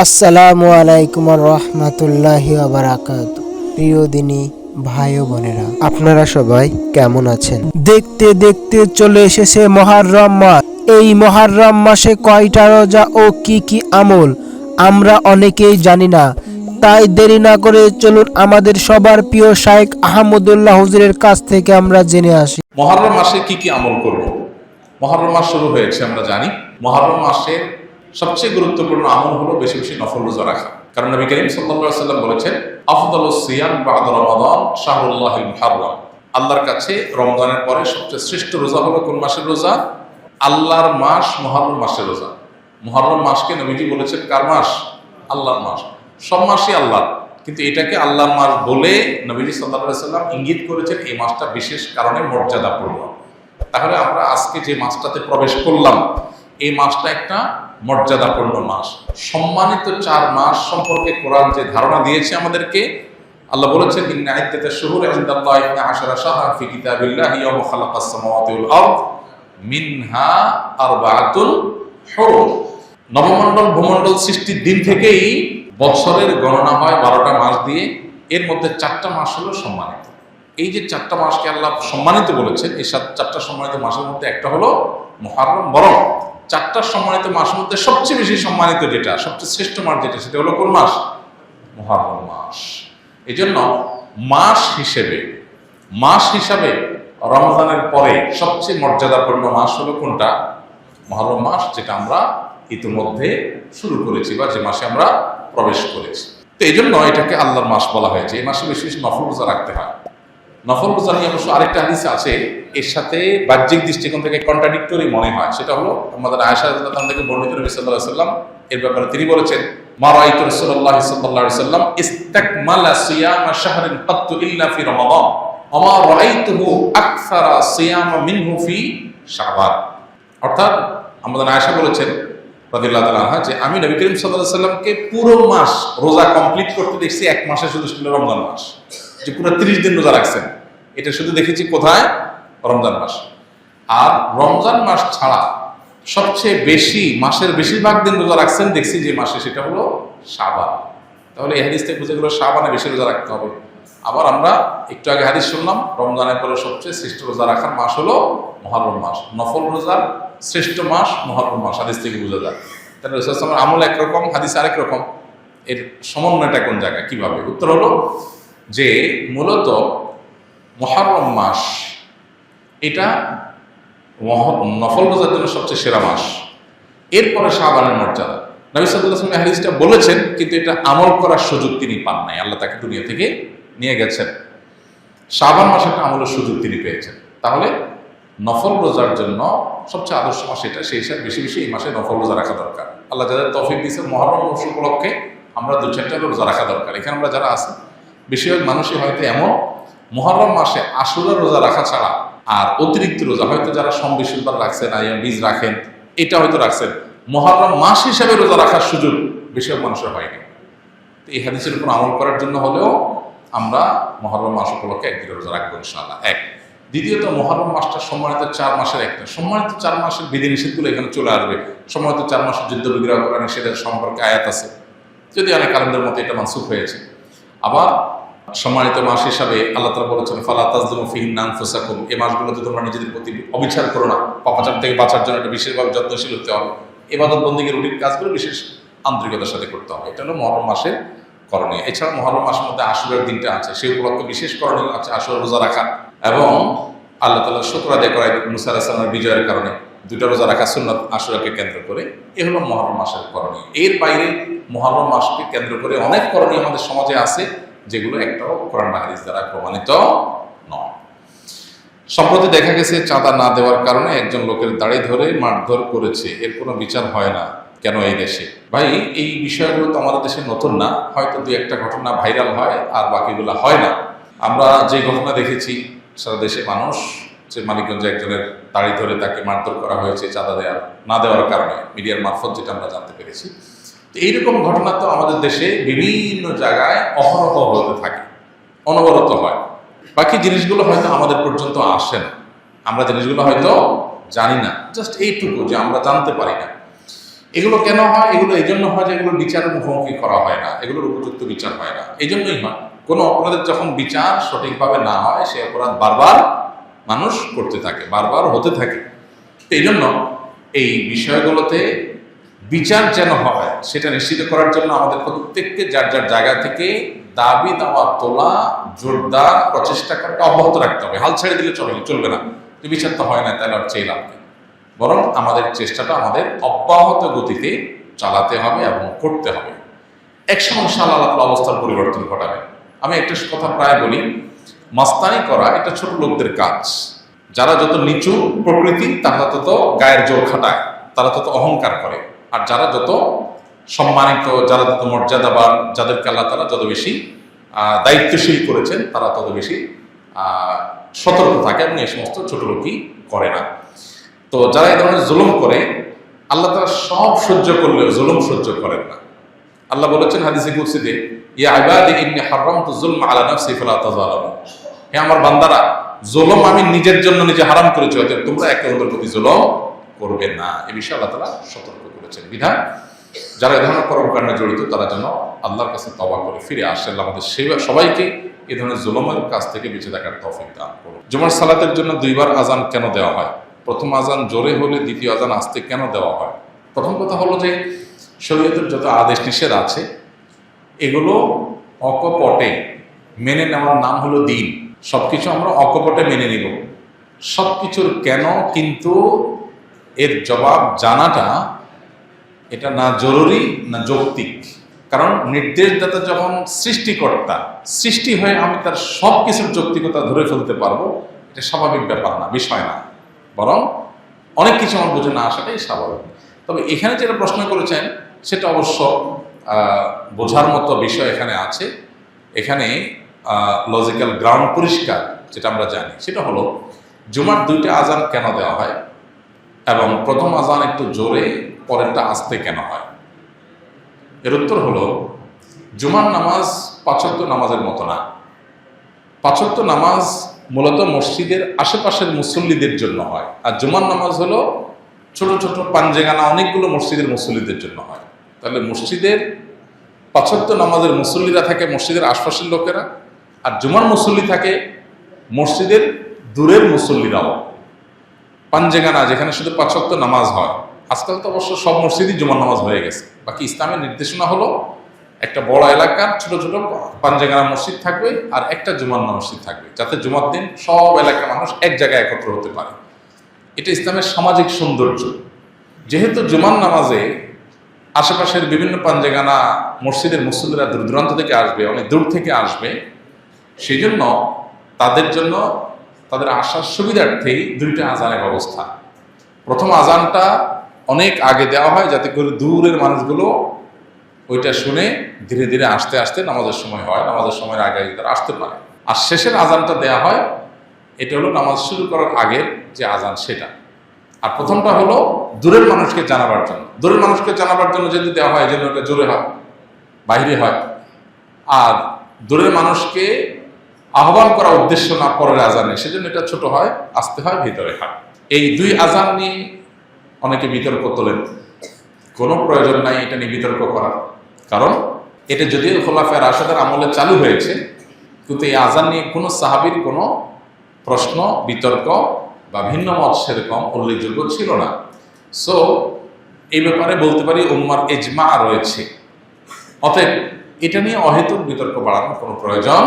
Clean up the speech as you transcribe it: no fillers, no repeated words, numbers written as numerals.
আসসালামু আলাইকুম রহমতুল্লাহি বারাকাতু। প্রিয় দিনী ভাই ও বোনেরা, আপনারা সবাই কেমন আছেন? দেখতে দেখতে চলে এসেছে মুহররম মাস। এই মুহররম মাসে কয়টা রোজা ও কি কি আমল আমরা অনেকেই জানি না। তাই দেরি না করে চলুন আমাদের সবার প্রিয় শাইখ আহমদুল্লাহ হুজুরের কাছ থেকে আমরা জেনে আসি। মহররম মাসে কি কি আমল করব। মহররম মাস শুরু হয়েছে আমরা জানি। মহররম মাসের সবচেয়ে গুরুত্বপূর্ণ আমল হলো বেশি বেশি নফল রোজা রাখা। কারণ নবী করিম সাল্লাল্লাহু আলাইহি ওয়াসাল্লাম বলেছেন, আফদালুস সিয়াম বা'দা রমাদান শাহরুল্লাহিল মুহাররম। আল্লাহর কাছে রমজানের পরে সবচেয়ে শ্রেষ্ঠ রোজা হলো কোন মাসের রোজা? আল্লাহর মাস মুহররম মাসের রোজা। মুহররম মাসকে নবীজি বলেছেন কার মাস? আল্লাহর মাস। সব মাসই আল্লাহর, কিন্তু এটাকে আল্লাহর মাস বলে নবীজি সাল্লাল্লাহু আলাইহি ওয়াসাল্লাম ইঙ্গিত করেছেন এই মাসটা বিশেষ কারণে মর্যাদাপূর্ণ। তাহলে আমরা আজকে যে মাসটাতে প্রবেশ করলাম, এই মাসটা একটা মর্যাদাপূর্ণ মাস। সম্মানিত 4 মাস সম্পর্কে কোরআন যে ধারণা দিয়েছে আমাদেরকে, আল্লাহ বলেছেন, ইন্না ইদ্দাতাশ শুহুরি ইনদাল্লাহি 12 শাহরান ফি কিতাবিল্লাহি ইয়াওমা খালাকাস সামাওয়াতি ওয়াল আরদ মিনহা আরবাআতুন হুরুম। নবমণ্ডল ভূমণ্ডল সৃষ্টির দিন থেকেই বছরের গণনা হয় 12টা মাস দিয়ে। এর মধ্যে 4টা মাস হলো সম্মানিত। এই যে 4টা মাসকে আল্লাহ সম্মানিত বলেছেন, এই 4টা সম্মানিত মাসের মধ্যে একটা হলো মুহররম। বরং 4টা সম্মানিত মাসের মধ্যে সবচেয়ে বেশি সম্মানিত যেটা, সবচেয়ে শ্রেষ্ঠ মাস যেটা, সেটা হলো কোন মাস? মুহররম মাস। এই জন্য মাস হিসাবে রমজানের পরে সবচেয়ে মর্যাদাপূর্ণ মাস হলো কোনটা? মুহররম মাস, যেটা আমরা ইতিমধ্যে শুরু করেছি বা যে মাসে আমরা প্রবেশ করেছি। তো এই জন্য এটাকে আল্লাহর মাস বলা হয়েছে। এই মাসে বেশি বেশি নফল রোজা রাখতে হয়। নফল রোজা নিয়ে অবশ্য আরেকটা হাদিস আছে, এর সাথে বাহ্যিক দৃষ্টিকোণ থেকে কন্ট্রাডিক্টরি মনে হয়। সেটা হলো আমাদের আয়েশা রাদিয়াল্লাহু আনহা থেকে বর্ণিত, নবী সাল্লাল্লাহু আলাইহি ওয়াসাল্লাম এর ব্যাপারে তিনি বলেছেন, মা রাআইতু রাসূলুল্লাহ সাল্লাল্লাহু আলাইহি ওয়াসাল্লাম ইসতাকমালা সিয়ামা শাহরিন কাত্তু ইল্লা ফি রমাদান ওয়া মা রাআইতুহু আকসারা সিয়ামা মিনহু ফি শাবান। অর্থাৎ আমাদের আয়েশা বলেছেন রাদিয়াল্লাহু তাআলা আনহা যে আমি নবী করিম সাল্লাল্লাহু আলাইহি ওয়াসাল্লামকে পুরো মাস রোজা কমপ্লিট করতে দেখছি এক মাসে, শুধু ছিল রমজান মাস, যে পুরো 30 দিন রোজা রাখছেন। এটা শুধু দেখেছি কোথায়? রমজান মাস। আর রমজান মাস ছাড়া সবচেয়ে বেশি মাসের বেশিরভাগ দিন রোজা রাখছেন দেখছি যে মাসে, সেটা হলো শাবান। তাহলে এই হাদিস থেকে বুঝে গেল শাবানে বেশি রোজা রাখতে হবে। আবার আমরা একটু আগে হাদিস শুনলাম, রমজানের পরে সবচেয়ে শ্রেষ্ঠ রোজা রাখার মাস হলো মুহররম মাস। নফল রোজার শ্রেষ্ঠ মাস মুহররম মাস, হাদিস থেকে বোঝা যায়। তাহলে রাসূল সাল্লাল্লাহু আলাইহি ওয়াসাল্লাম আমল একরকম, হাদিস আরেক রকম। এর সমন্বয়টা কোন জায়গায়, কিভাবে? উত্তর হলো যে মূলত মুহররম মাস এটা নফল রোজার জন্য সবচেয়ে সেরা মাস। এরপরে শাবানের মর্যাদা। নবী সাল্লাল্লাহু আলাইহি ওয়াসাল্লাম হাদিসটা বলেছেন, কিন্তু এটা আমল করার সুযোগ তিনি পান নাই। আল্লাহ তাকে দুনিয়া থেকে নিয়ে গেছেন। শাবান মাসে একটা আমলের সুযোগ তিনি পেয়েছেন। তাহলে নফল রোজার জন্য সবচেয়ে আদর্শ মাস এটা, সেই হিসাবে বেশি বেশি এই মাসে নফল রোজা রাখা দরকার। আল্লাহ যাদের তৌফিক দিয়েছেন, মুহররম মাস উপলক্ষে আমরা 2-4টা রোজা রাখা দরকার। এখানে আমরা যারা আছি, বেশিরভাগ মানুষই হয়তো এমন মুহররম মাসে আশুরা রোজা রাখা ছাড়া আর অতিরিক্ত রোজা, হয়তো যারা সোম-বৃহস্পতিবার রাখছেন, বীজ রাখেন, এটা হয়তো রাখছেন, মুহররম মাস হিসাবে রোজা রাখার সুযোগ বেশিরভাগ মানুষের হয়নি। তো এই হাদিসের উপর আমল করার জন্য হলেও আমরা মুহররম মাস উপলক্ষে একদিকে রোজা রাখবো ইনশাআল্লাহ। এক। দ্বিতীয়ত, মুহররম মাসটা সম্মানিত 4 মাসের একটা। সম্মানিত 4 মাসের বিধিনিষেধগুলো এখানে চলে আসবে। সম্মানিত 4 মাসের যুদ্ধ বিগ্রহ করা নিষেধের সম্পর্কে আয়াত আছে, যদি অনেক আলেমদের মতো এটা মানসুখ হয়েছে। আবার সম্মানিত মাস হিসাবে আল্লাহ তাআলা বলেছেন, ফালা তাজলিমু ফিহিন্না আনফুসাকুম, এই মাসগুলোতে তোমরা নিজেদের প্রতি অবিচার করো না। পাপাচার থেকে বাঁচার জন্য এটা বিশেষভাবে যত্নশীল হতে হবে। ইবাদত বন্দেগীর রুটিন কাজগুলো বিশেষ আন্তরিকতার সাথে করতে হবে। এটা হলো মুহররম মাসের করণীয়। এছাড়া মুহররম মাসের মধ্যে আশুরার দিনটা আছে, সেই উপলক্ষে বিশেষ করণীয় আছে আশুরা রোজা রাখা, এবং আল্লাহ তাআলা শুকর আদায় করা মুসা আলাইহিস সালামের বিজয়ের কারণে 2টা রোজা রাখা সুন্নাত আশুরাকে কেন্দ্র করে। এ হলো মুহররম মাসের করণীয়। এর বাইরে মুহররম মাসকে কেন্দ্র করে অনেক করণীয় আমাদের সমাজে আছে, যেগুলো একটাও কোরআন বা হাদিস দ্বারা প্রমাণিত নয়। সম্প্রতি দেখা গেছে চাঁদা না দেওয়ার কারণে একজন লোকের দাড়ি ধরে মারধর করেছে, এর কোনো বিচার হয় না কেন এই দেশে? ভাই, এই বিষয়গুলো তো আমাদের দেশে নতুন না। হয়তো 2-1টা ঘটনা ভাইরাল হয় আর বাকিগুলো হয় না। আমরা যে ঘটনা দেখেছি, সারা দেশে মানুষ, যে মানিকগঞ্জে একজনের দাড়ি ধরে তাকে মারধর করা হয়েছে চাঁদা না দেওয়ার কারণে, মিডিয়ার মারফত যেটা আমরা জানতে পেরেছি। তো এইরকম ঘটনা তো আমাদের দেশে বিভিন্ন জায়গায় অহরহ হতে থাকে, অনবরত হয়। বাকি জিনিসগুলো হয়তো আমাদের পর্যন্ত আসে না, আমরা জিনিসগুলো হয়তো জানি না, জাস্ট এইটুকু যে আমরা জানতে পারি না। এগুলো কেন হয়? এগুলো এই জন্য হয় যে এগুলো বিচারের মুখোমুখি করা হয় না, এগুলোর উপযুক্ত বিচার হয় না। এই জন্যই হয় কোনো অপরাধের যখন বিচার সঠিকভাবে না হয়, সে অপরাধ বারবার মানুষ করতে থাকে, বারবার হতে থাকে। এই জন্য এই বিষয়গুলোতে বিচার যেন হয় সেটা নিশ্চিত করার জন্য আমাদের প্রত্যেককে যার যার জায়গা থেকে দাবি দাওয়া তোলা, জোরদার প্রচেষ্টা করাটা অব্যাহত রাখতে হবে। হাল ছেড়ে দিলে চলবে না, যে বিচার তো হয় না তাহলে আর চেয়ে লাভ নেই। বরং আমাদের চেষ্টাটা আমাদের অব্যাহত গতিতে চালাতে হবে এবং করতে হবে। একসময় ইনশাআল্লাহ আল্লাহ অবস্থার পরিবর্তন ঘটাবে। আমি একটা কথা প্রায় বলি, মাস্তানি করা এটা ছোট লোকদের কাজ। যারা যত নিচু প্রকৃতি তারা তত গায়ের জোর খাটায়, তারা তত অহংকার করে। আর যারা যত সম্মানিত, যারা যত মর্যাদাবান, যাদেরকে আল্লাহ তাআলা যত বেশি দায়িত্বশীল করেছেন, তারা তত বেশি সতর্ক থাকে এবং এই সমস্ত ছোট লোকই করে না। তো যারা এই ধরনের জুলুম করে, আল্লাহ তাআলা সব সহ্য করলেও জুলুম সহ্য করেন না। আল্লাহ বলেছেন হাদিসে কুদসিতে, ইয়া ইবাদি ইন্নী হারামতু যুলমা আলা নাফসি ফালা তাযালামু। হে আমার বান্দারা, জুলুম আমি নিজের জন্য নিজে হারাম করেছি, অতএব তোমরা একে অন্যের প্রতি জুলুম করবে না। এই বিষয়ে আল্লাহ তাআলা সতর্ক করেছেন। বিধান যারা এই ধরনের কর্মকাণ্ডে জড়িত তারা যেন আল্লাহর কাছে তওবা করে ফিরে আসে। আল্লাহ আমাদের সবাইকে এই ধরনের জুলুমের কাছ থেকে বেঁচে থাকার তৌফিক দান করুন। জুমার সালাতের জন্য দুইবার আজান কেন দেওয়া হয়? প্রথম আজান জোরে হলে দ্বিতীয় আজান আস্তে কেন দেওয়া হয়? প্রথম কথা হলো যে শরীয়তের যত আদেশ নিষেধ আছে এগুলো অকপটে মেনে নেওয়ার নাম হলো দিন। সবকিছু আমরা অকপটে মেনে নিব, সবকিছুর কেন কিন্তু এর জবাব জানাটা এটা না জরুরি না যৌক্তিক। কারণ নির্দেশদাতা যখন সৃষ্টিকর্তা, সৃষ্টি হয়ে আমি তার সব কিছুর যৌক্তিকতা ধরে ফেলতে পারবো, এটা স্বাভাবিক ব্যাপার না, বিষয় না। বরং অনেক কিছু আমার বুঝে না আসাটাই স্বাভাবিক। তবে এখানে যেটা প্রশ্ন করেছেন সেটা অবশ্য বোঝার মতো বিষয় এখানে আছে। এখানে লজিক্যাল গ্রাউন্ড পরিষ্কার যেটা আমরা জানি সেটা হলো জুমার দুইটা আজান কেন দেওয়া হয় এবং প্রথম আজান একটু জোরে পরেরটা আস্তে কেন হয়। এর উত্তর হলো জুমার নামাজ ৫ ওয়াক্ত নামাজের মতো না। ৫ ওয়াক্ত নামাজ মূলত মসজিদের আশেপাশের মুসল্লিদের জন্য হয়, আর জুমার নামাজ হলো ছোট ছোট পাঞ্জেগানা অনেকগুলো মসজিদের মুসল্লিদের জন্য হয়। তাহলে মসজিদের ৫ ওয়াক্ত নামাজের মুসল্লিরা থাকে মসজিদের আশপাশের লোকেরা, আর জুমার মুসল্লি থাকে মসজিদের দূরের মুসল্লিরাও। পাঞ্জেগানা যেখানে শুধু ৫ ওয়াক্ত নামাজ হয়, আজকাল তো অবশ্য সব মসজিদই জুমার নামাজ হয়ে গেছে। বাকি ইসলামের নির্দেশনা হলো একটা বড় এলাকার ছোট ছোট পাঞ্জেগানা মসজিদ থাকবে আর একটা জুমার মসজিদ থাকবে, যাতে জুমার দিন সব এলাকার মানুষ এক জায়গায় একত্র হতে পারে। এটা ইসলামের সামাজিক সৌন্দর্য। যেহেতু জুমার নামাজে আশেপাশের বিভিন্ন পাঞ্জেগানা মসজিদের মুসল্লিরা দূর দূরান্ত থেকে আসবে, অনেক দূর থেকে আসবে, সেই জন্য তাদের জন্য তাদের আসার সুবিধার্থেই দুইটা আজানের ব্যবস্থা। প্রথম আজানটা অনেক আগে দেওয়া হয় যাতে করে দূরের মানুষগুলো ওইটা শুনে ধীরে ধীরে আসতে আসতে নামাজের সময় হয়, নামাজের সময়ের আগে তারা আসতে পারে। আর শেষের আজানটা দেওয়া হয়, এটা হলো নামাজ শুরু করার আগের যে আজান সেটা। আর প্রথমটা হলো দূরের মানুষকে জানাবার জন্য। দূরের মানুষকে জানাবার জন্য যদি দেওয়া হয় যেন ওটা জোরে হয়, বাইরে হয়। আর দূরের মানুষকে আহ্বান করার উদ্দেশ্য না পরের আজানে, সেজন্য এটা ছোট হয়, আসতে হয়, ভিতরে হয়। এই দুই আজান নিয়ে অনেকে বিতর্ক তোলেন। কোনো প্রয়োজন নাই এটা নিয়ে বিতর্ক করার, কারণ এটা যদিও খোলাফায়ে রাশেদের আমলে চালু হয়েছে, কিন্তু এই আজান নিয়ে কোনো সাহাবীর কোনো প্রশ্ন, বিতর্ক বা ভিন্ন মত সেরকম উল্লেখযোগ্য ছিল না। সো এই ব্যাপারে বলতে পারি উম্মার ইজমা রয়েছে। অতএব এটা নিয়ে অহেতুক বিতর্ক বাড়ানোর কোনো প্রয়োজন